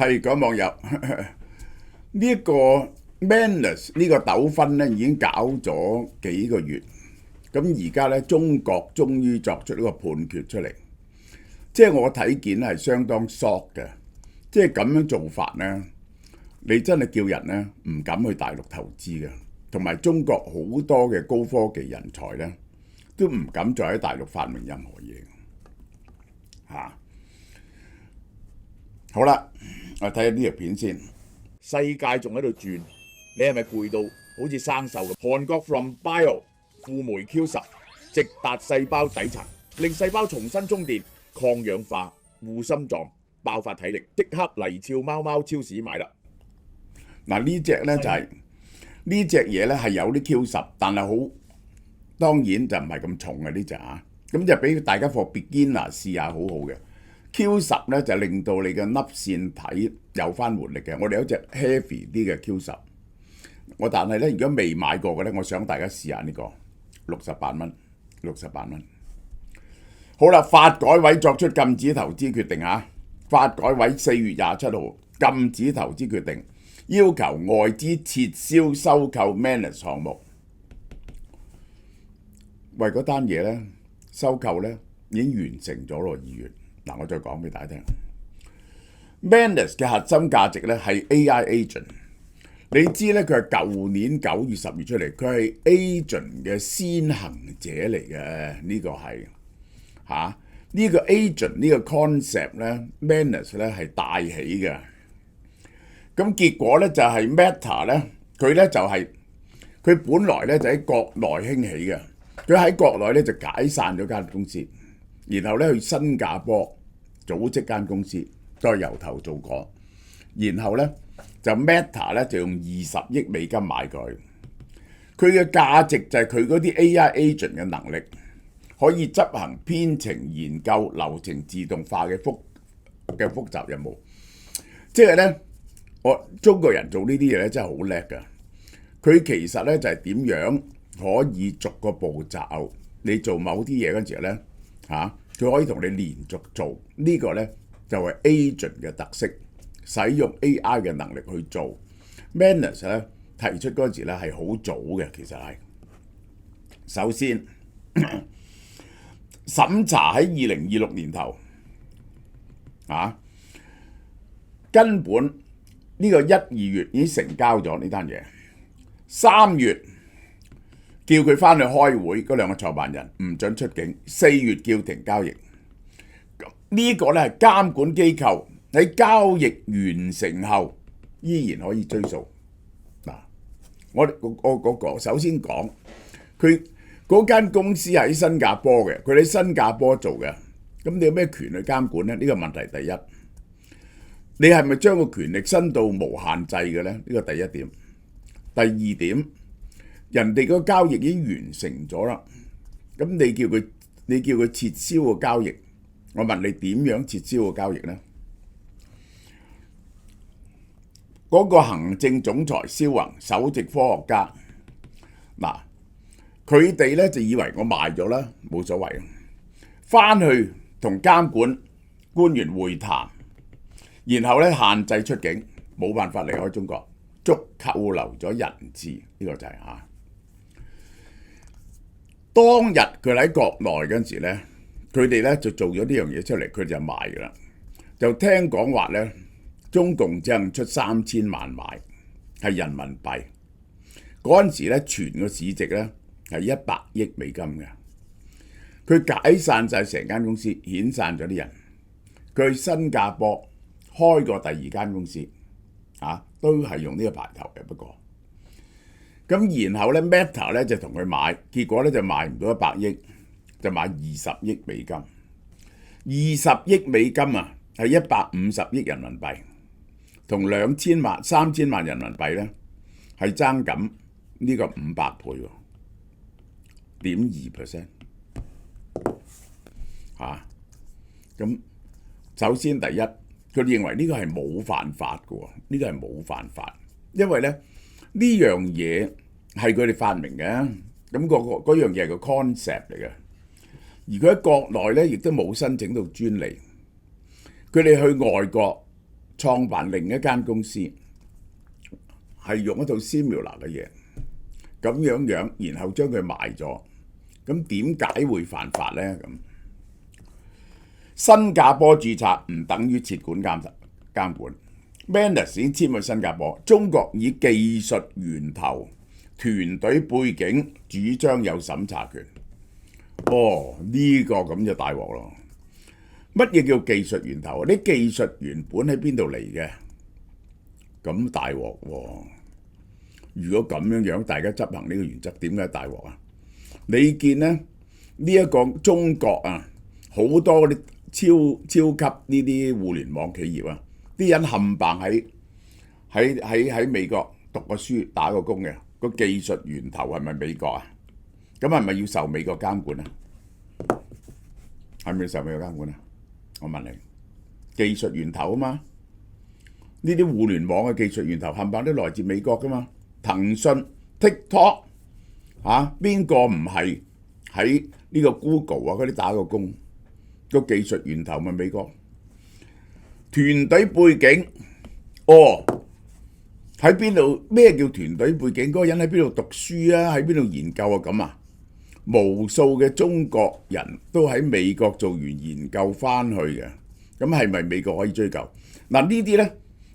係講網友呢一個 Manus 呢個糾紛咧已經搞咗幾個月，咁而家咧中國終於作出呢個判決出嚟，即係我睇見係相當 shock 嘅，即係咁樣做法咧，你真係叫人咧唔敢去大陸投資嘅，同埋中國好多嘅高科技人才咧都唔敢再喺大陸發明任何嘢嚇。好啦，我睇下呢條片先。世界仲喺度轉，你係咪攰到好似生鏽咁？韓國 From Bio 輔酶 Q10直達細胞底層，令細胞重新充電、抗氧化、護心臟、爆發體力，即刻黎俏貓貓超市買啦！嗱，呢隻呢就係呢隻嘢呢係有啲 Q10，但係好當然就唔係咁重嘅呢隻啊，咁就俾大家 for beginner 試下，好好嘅。Q10 咧就令到你嘅粒線體有翻活力嘅。我哋有隻 heavy 啲嘅 Q10，但係咧如果未買過嘅咧，我想大家試下呢個68蚊，68蚊。好啦，發改委作出禁止投資決定啊！發改委4月27號禁止投資決定，要求外資撤銷收購 Manus 項目。為嗰單嘢咧收購咧已經完成咗咯，2月。嗱，我再講俾大家聽 ，Manus 嘅核心價值咧係 AI agent。你知咧佢係舊年9月10月出嚟，佢係 agent 嘅先行者嚟嘅，呢個係嚇呢個 agent 呢個 concept 咧 ，Manus 咧係帶起嘅。咁結果咧就係 Meta 咧，佢咧就係佢本來咧就喺國內興起嘅，佢喺國內咧就解散咗間公司。然後咧去新加坡組織間公司，再由頭做過。然後咧就 Meta 咧就用20億美金買佢。佢嘅價值就係佢嗰啲 AI agent 嘅能力，可以執行編程、研究、流程自動化嘅複雜任務。即係咧，我中國人做呢啲嘢咧真係好叻㗎。佢其實咧就係點樣可以逐個步驟，你做某啲嘢嗰陣時咧。佢可以同你連續做，呢個呢就係 agent 嘅特色，使用 AI 嘅能力去做。Manus 咧提出嗰陣時咧係好早嘅，其實係首先審查喺2026年頭根本呢個1、2月已經成交咗呢單嘢，3月。叫佢翻去開會，嗰兩個創辦人唔准出境。4月叫停交易。呢個咧係監管機構喺交易完成後依然可以追溯。嗱，我首先講佢嗰間公司喺新加坡嘅，佢喺新加坡做嘅。咁你有咩權去監管咧？呢個問題第一，你係咪將個權力伸到無限制嘅咧？呢個第一點。第二點。人哋個交易已經完成咗啦，咁你叫佢撤銷個交易，我問你點樣撤銷個交易呢？嗰個行政總裁蕭宏、首席科學家，嗱，佢哋咧就以為我賣咗啦，冇所謂，翻去同監管官員會談，然後咧限制出境，冇辦法離開中國，捉扣留咗人質，呢個就係當日佢喺國內嗰陣時咧，佢哋咧就做咗呢樣嘢出嚟，佢就賣㗎啦。就聽講話咧，中共只能出3000萬買，係人民幣。嗰陣時咧，全個市值咧係100億美金嘅。佢解散晒成間公司，遣散咗啲人。佢去新加坡開過第2間公司，都係用呢個牌頭嘅，不過。咁然後咧 Meta 咧就同佢買，結果咧就賣唔到100億，就買20億美金。20億美金啊，係150億人民幣，同3000萬人民幣咧係爭緊呢個500倍喎，0.2%。咁首先第一，佢認為呢個係冇犯法嘅喎，呢個係冇犯法，因為咧呢樣嘢係佢哋發明嘅，咁嗰樣嘢係個 concept 嚟嘅。而佢喺國內咧亦都冇申請到專利，佢哋去外國創辦另一間公司，係用一套 Similar 嘅嘢，咁樣，然後將佢賣咗，咁點解會犯法呢？咁新加坡註冊唔等於設管監管。Mendes 已經簽去新加坡，中國以技術源頭、團隊背景主張有審查權。呢個咁就大鑊咯！乜嘢叫技術源頭？啲技術原本喺邊度嚟嘅？咁大鑊喎！如果咁樣大家執行呢個原則，點解大鑊啊？你見呢一個中國啊，好多啲超級呢啲互聯網企業啊，啲人冚唪喺美國讀過書、打過工嘅，個技術源頭係咪美國啊？咁係咪要受美國監管啊？係咪要受美國監管啊？我問你，技術源頭啊嘛，呢啲互聯網嘅技術源頭冚唪唥都來自美國噶嘛。騰訊、TikTok 邊個唔係喺呢個 Google 啊嗰啲打過工？個技術源頭咪美國？團隊背景，喺邊度？咩叫團隊背景？嗰個人喺邊度讀書啊？喺邊度研究啊？咁啊，無數嘅中國人都喺美國做完研究翻去嘅，咁係咪美國可以追究？嗱，呢啲呢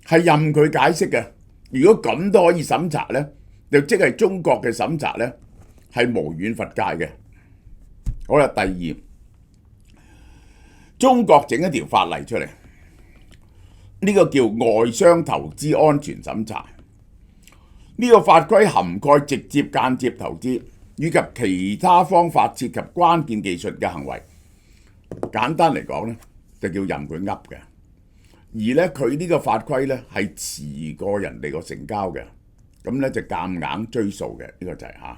係任佢解釋嘅。如果咁都可以審查呢，就即係中國嘅審查呢係無遠弗屆嘅。好啦，第二，中國整一條法例出嚟，呢個叫外商投資安全審查。呢個法規涵蓋直接間接投資以及其他方法涉及關鍵技術嘅行為。簡單嚟講呢，就叫任佢噏嘅。而咧佢呢個法規咧係遲過人哋個成交嘅，咁咧就夾硬追溯嘅，呢個就係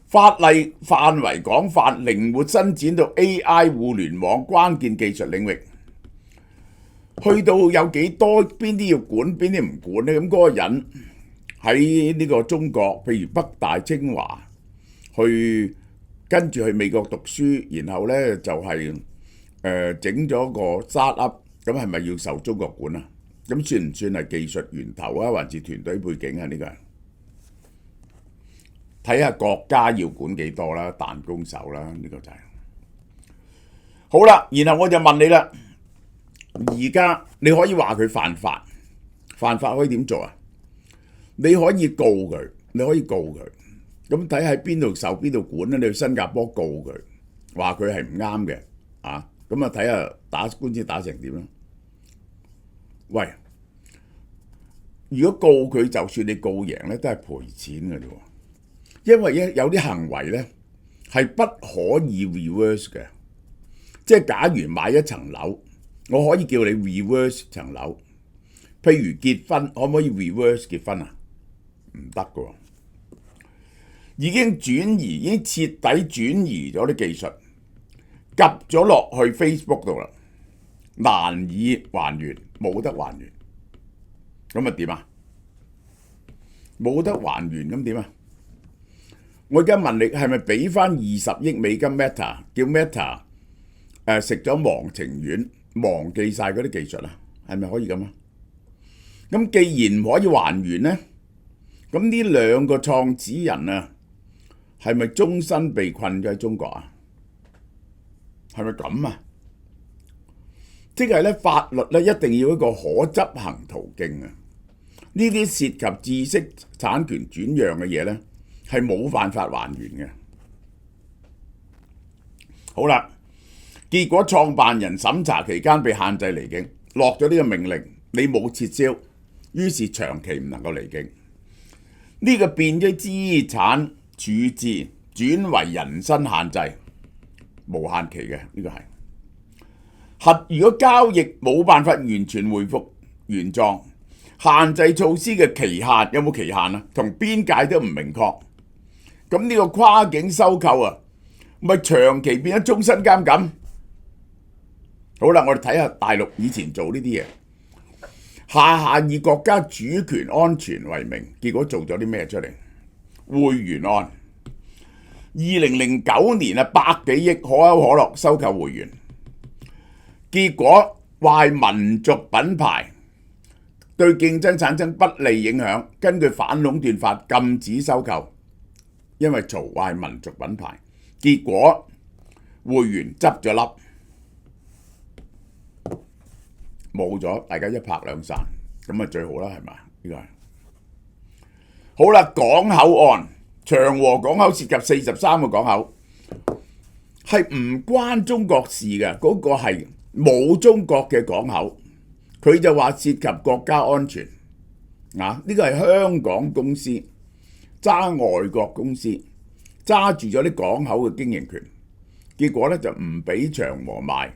法例範圍廣泛，靈活伸展到 AI 互聯網關鍵技術領域，去到有幾多邊啲要管，邊啲唔管咧？咁嗰個人喺呢個中國，譬如北大、清華，跟住去美國讀書，然後咧就係整咗個 startup。咁係咪要受中國管啊？咁算唔算係技術源頭啊，還是團隊背景啊？呢個睇下國家要管幾多啦，彈弓手啦，呢個就係好啦。然後我就問你啦，而家你可以話佢犯法，犯法可以點做啊？你可以告佢，咁睇喺邊度受邊度管咧？你去新加坡告佢，話佢係唔啱嘅啊？咁啊睇下打官司打成點啦。喂，如果告佢，就算你告贏咧，都係賠錢嘅啫。因為有啲行為咧係不可以 reverse 嘅，即係假如買一層樓，我可以叫你 reverse 層樓。譬如結婚，可唔可以 reverse 結婚啊？唔得嘅，已經徹底轉移咗啲技術，夾咗落去 Facebook 度啦。難以還原，冇得還原，咁啊點啊？冇得還原咁點啊？我而家問你，係咪俾翻20億美金 Meta， 叫 Meta 食咗忘情丸，忘記晒嗰啲技術啊？係咪可以咁啊？咁既然唔可以還原呢，咁呢兩個創始人啊，係咪終身被困咗喺中國啊？係咪咁啊？即係咧，法律咧一定要一個可執行途徑啊！呢啲涉及知識產權轉讓嘅嘢咧，係冇辦法還原嘅。好啦，結果創辦人審查期間被限制離境，落咗呢個命令，你冇撤銷，於是長期唔能夠離境。呢個變咗資產處置轉為人身限制，無限期嘅，呢個係。如果交易冇辦法完全回復原狀，限制措施嘅期限有冇期限啊？同邊界都唔明確。咁呢個跨境收購啊，咪長期變咗終身監禁。好啦，我哋睇下大陸以前做呢啲嘢，下以國家主權安全為名，結果做咗啲咩出嚟？匯源案，2009年100幾億可口可樂收購匯源。結果話係民族品牌，對競爭產生不利影響，根據反壟斷法禁止收購，因為嘈壞民族品牌，結果會員執咗笠，冇咗，大家一拍兩散，咁啊最好啦，係咪？呢個係好啦。港口案，長和港口涉及43個港口，係唔關中國事嘅，嗰個係冇中國嘅港口，佢就話涉及國家安全啊！呢個係香港公司揸外國公司，揸住咗啲港口嘅經營權，結果咧就唔俾長和賣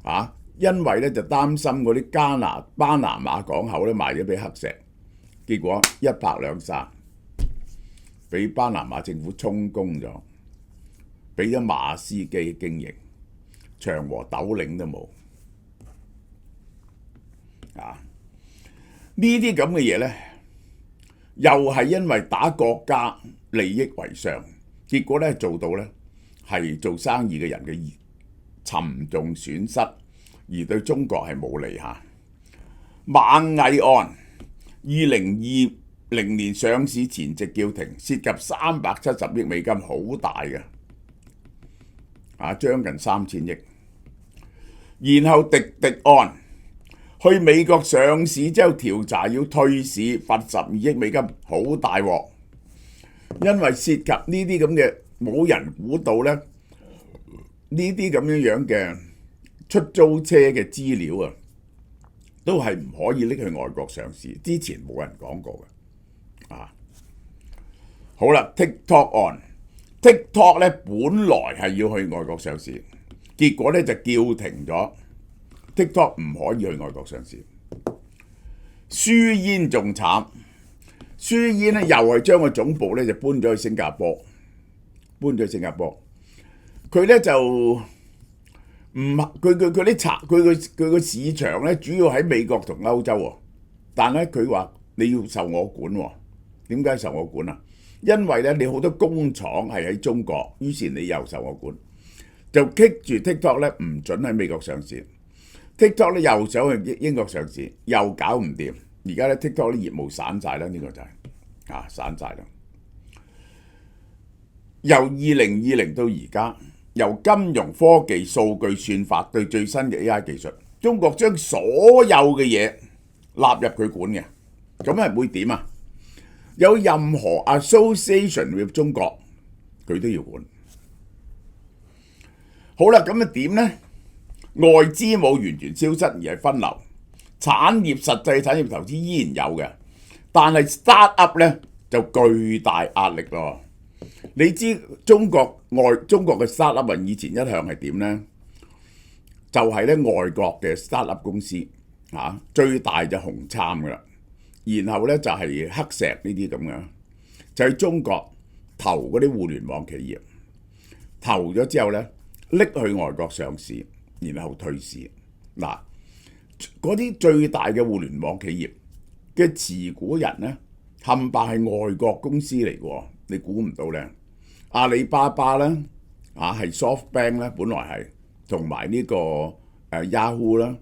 啊！因為咧就擔心嗰啲巴拿馬港口咧賣咗俾黑石，結果一拍兩散，俾巴拿馬政府充公咗，俾咗馬士基經營，長和斗零都冇啊！呢啲咁嘅嘢咧，又係因為打國家利益為上，結果咧做到咧係做生意嘅人嘅沉重損失。而對中國係冇利嚇。螞蟻案2020年上市前夕叫停，涉及370億美金，好大嘅將近3000億。然後滴滴案去美國上市之後調查要退市，罰12億美金，好大鑊。因為涉及呢啲咁嘅冇人估到咧，呢啲咁樣嘅出租車嘅資料啊，都係唔可以拎去外國上市。之前冇人講過嘅好啦。 TikTok 案 ，TikTok 咧本來係要去外國上市，結果咧就叫停咗。TikTok 唔可以去外國上市。舒煙仲慘，舒煙咧又係將個總部咧就搬咗去新加坡，佢咧就。佢個市場咧主要喺美國同歐洲喎，但咧佢話你要受我管喎。點解受我管啊？因為咧你好多工廠係喺中國，於是你又受我管，就棘住 TikTok 咧唔準喺美國上市。TikTok 咧又想去英國上市，又搞唔掂。而家咧 TikTok 啲業務散晒啦，呢個就係散晒啦。由2020到而家。由金融科技、數據算法對最新嘅 AI 技術，中國將所有嘅嘢納入佢管嘅，咁係會點啊？有任何 association with 中國，佢都要管。好啦，咁啊點呢？外資冇完全消失，而係分流。實際產業投資依然有嘅，但係 startup 咧就巨大壓力咯。你知中國嘅 startup 以前一向係點呢？就係咧外國嘅 startup 公司最大就紅杉噶啦，然後咧就係黑石呢啲咁嘅，就喺中國投嗰啲互聯網企業，投咗之後咧拎去外國上市，然後退市。嗱，嗰啲最大嘅互聯網企業嘅持股人咧，冚唪唥係外國公司嚟嘅，你估唔到咧。阿里巴巴咧，係 SoftBank 咧，本來係同埋呢個Yahoo 啦，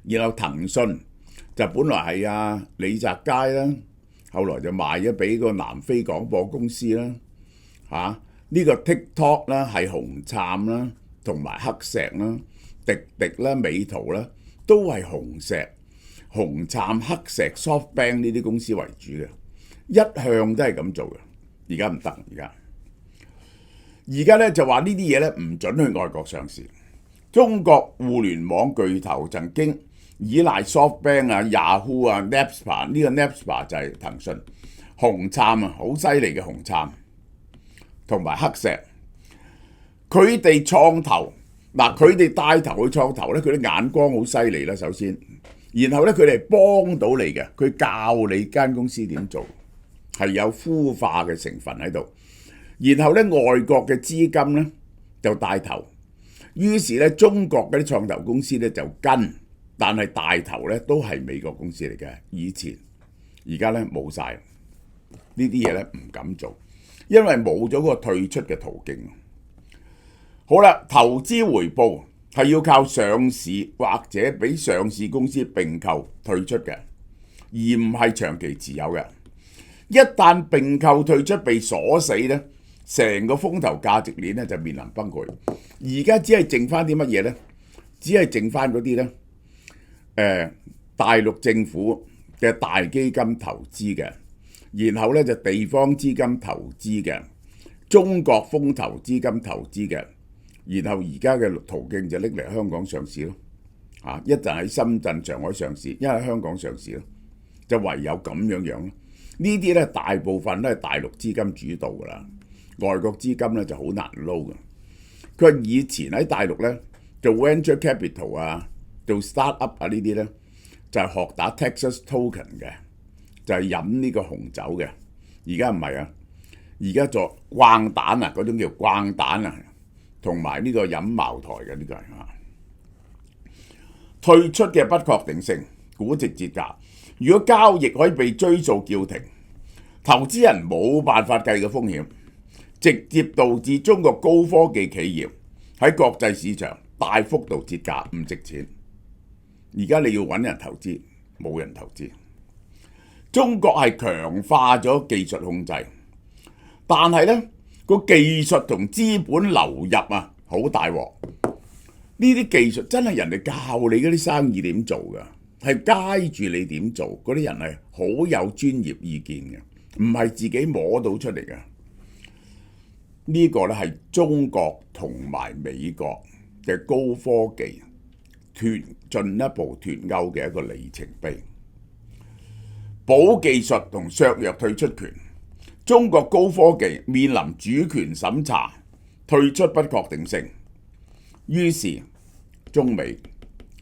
然後騰訊就本來係李澤楷啦，後來就賣咗俾個南非廣播公司啦，呢個 TikTok 啦係紅杉啦，同埋黑石啦，滴滴啦、美圖啦，都係紅杉、黑石、SoftBank 呢啲公司為主嘅，一向都係咁做嘅。而家唔得，而家咧就話呢啲嘢咧唔準去外國上市。中國互聯網巨頭曾經依賴 SoftBank Yahoo Naspers， 呢個 Naspers 就係騰訊，紅杉好犀利嘅紅杉，同埋黑石，佢哋創投佢哋帶頭去創投咧，佢啲眼光好犀利啦。首先，然後咧佢哋幫到你嘅，佢教你間公司點做。係有孵化嘅成分喺度，然後咧外國嘅資金咧就帶頭，於是咧中國嗰啲創投公司咧就跟，但係帶頭咧都係美國公司嚟嘅。以前而家咧冇晒呢啲嘢咧，唔敢做，因為冇咗個退出嘅途徑。好啦，投資回報係要靠上市或者俾上市公司並購退出嘅，而唔係長期持有嘅。一旦並購退出被鎖死呢，成個風投價值鏈咧就面臨崩潰。而家只係剩翻啲乜嘢呢？只係剩翻嗰啲呢，大陸政府嘅大基金投資嘅，然後呢就地方資金投資嘅，中國風投資金投資嘅，然後而家嘅途徑就拎嚟香港上市咯。一陣喺深圳、上海上市，一喺香港上市咯，就唯有咁樣樣咯。呢啲呢大部分都係大陸資金主導噶啦，外國資金呢就好難撈嘅。佢話以前喺大陸呢，做 venture capital 啊，做 start up 啊呢啲呢，就係學打 Texas Token 嘅，就係飲呢個紅酒嘅。而家唔係啊，而家做逛蛋啊，嗰種叫逛蛋啊，同埋呢個飲茅台嘅呢個係退出嘅不確定性，估值折價。如果交易可以被追溯叫停，投資人冇辦法計嘅風險，直接導致中國高科技企業喺國際市場大幅度折價，唔值錢。而家你要揾人投資，冇人投資。中國係強化咗技術控制，但係呢個技術同資本流入啊，好大鑊。呢啲技術真係人哋教你嗰啲生意點做㗎，係街住你點做，嗰啲人係好有專業意見嘅，唔係自己摸到出嚟嘅。呢個咧係中國同埋美國嘅高科技進一步脫鈎嘅一個里程碑。保技術同削弱退出權，中國高科技面臨主權審查、退出不確定性，於是中美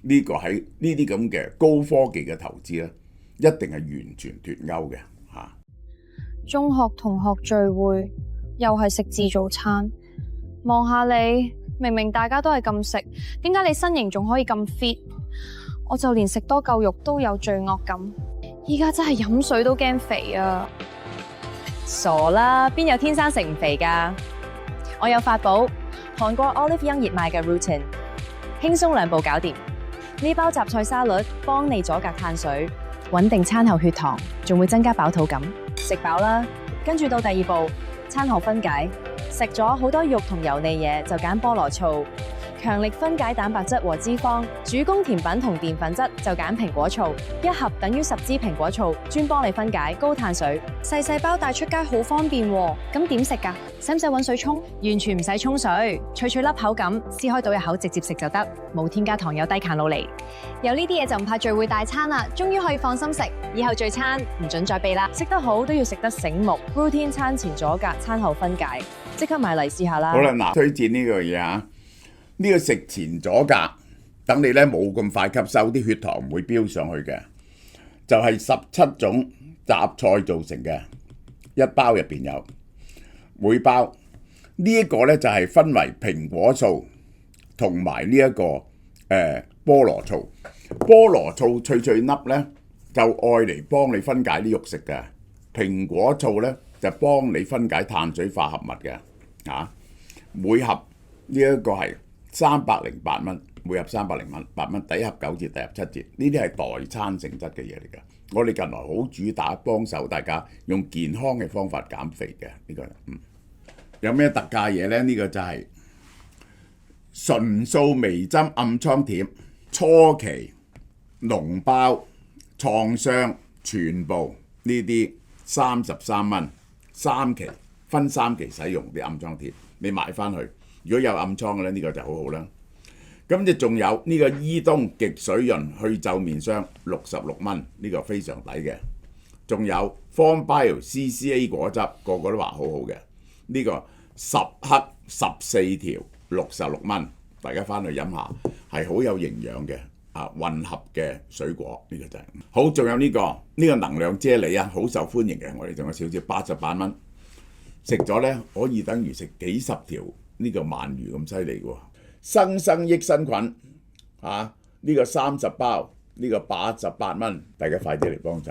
呢個喺呢啲咁嘅高科技嘅投資咧，一定係完全脫鈎嘅嚇。中學同學聚會又係食自助餐，望下你，明明大家都係咁食，點解你身形仲可以咁 fit？ 我就連食多嚿肉都有罪惡感，依家真係飲水都驚肥啊！傻啦，邊有天生食唔肥㗎？我有法寶，韓國 Olive Young 熱賣嘅 Routine， 輕鬆2步搞掂。呢包雜菜沙律幫你阻隔碳水，穩定餐後血糖，仲會增加飽肚感。食飽啦，跟住到第2步，餐後分解。食咗好多肉同油膩嘢，就揀菠蘿醋，強力分解蛋白質和脂肪。主攻甜品同澱粉質就揀蘋果醋，一盒等於10支蘋果醋，專幫你分解高碳水。細細包帶出街好方便喎，咁點食㗎？使唔使搵水沖？完全唔使沖水，脆脆粒口感，撕開倒入口直接食就得，冇添加糖，有低卡路里。有呢啲嘢就唔怕聚會大餐啦，終於可以放心食。以後聚餐唔准再避啦，食得好都要食得醒目。Routine 餐前阻隔，餐後分解，即刻買嚟試下啦。好啦，嗱，推薦呢個嘢啊，呢個食前阻隔，等你咧冇咁快吸收，啲血糖唔會飆上去嘅，就係17種雜菜做成嘅，一包入邊有，每包呢一個咧就係分為蘋果醋同埋呢一個菠蘿醋。菠蘿醋脆脆粒咧就愛嚟幫你分解啲肉食嘅，蘋果醋咧就幫你分解碳水化合物嘅。每盒呢一個係308蚊，每盒308蚊，第一盒9折，第二盒7折，呢啲係代餐性質嘅嘢嚟嘅。我哋近來好主打幫手大家用健康嘅方法減肥嘅呢個。有咩特價嘢呢？呢個就係純素微針暗瘡貼，初期膿包創傷全部呢啲33蚊，3期分3期使用啲暗瘡貼，你買翻去，如果有暗瘡嘅咧，呢個就好好啦。咁就仲有呢個伊東極水潤去皺面霜66蚊，呢個非常抵嘅。仲有 Form Bio CCA 果汁，個個都話好好嘅。呢個10克14條66蚊，大家翻去飲下，係好有營養嘅混合嘅水果，呢個就係好。仲有呢個能量啫喱啊，好受歡迎嘅。我哋仲有少少88蚊，食咗呢可以等於食幾十條呢個鰻魚咁犀利喎。生益生菌呢個30包，呢個88蚊，大家快啲嚟幫襯。